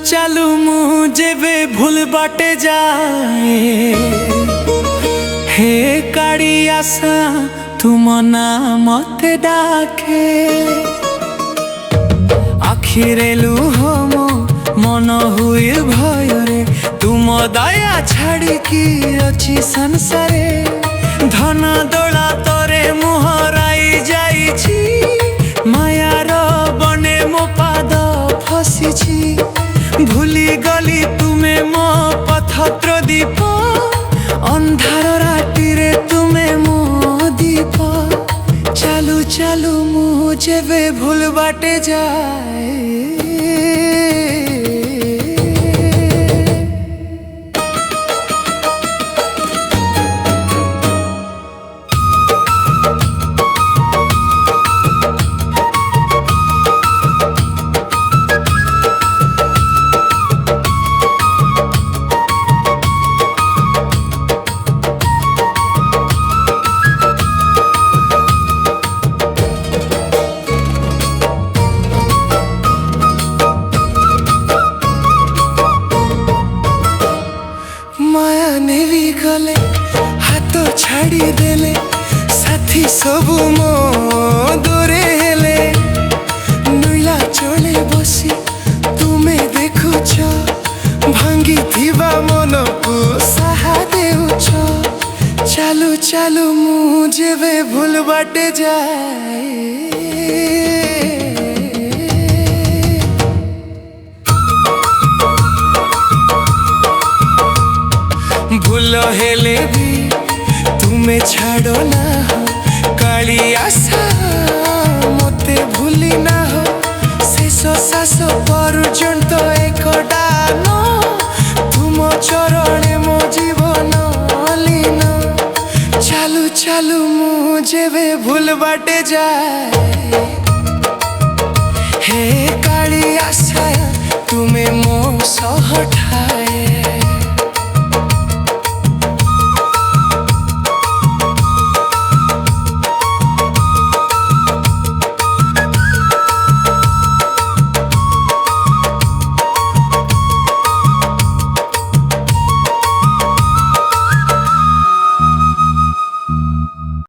चालू मुझे भूल बाटे जाए हे काड़ी आशा तुम ना मत डाके आखिरे लुह मो मन हुए भयरे तुम दया छाड़ी की अच्छी संसारे धन दोला तोरे मुहराई जाइछि मायार बने मो पाद फसिछि भूली गली तुमे मो पथ प्रदीप अंधार रातिरे तुमे मो दीप चालू चालू मुझे भूल बाटे जाए गले हाथ छाड़ी देले साथी सबू मो दूरे हेले नुला चले बसी तुमे देखुछ भांगी थीबा मन को साहा देउछ चालू चालू मुझे भूल बाटे जाए भूल हेले भी तुम्हें छाड़ो ना हो काली आशा मते भूली ना हो शेष श्वास पर्यंत एक डान तुम चरणे मो जीवन लीन चालू चालू मुझे भूल बाटे जाए हे काली आशा तुम्हें मो सह ठाए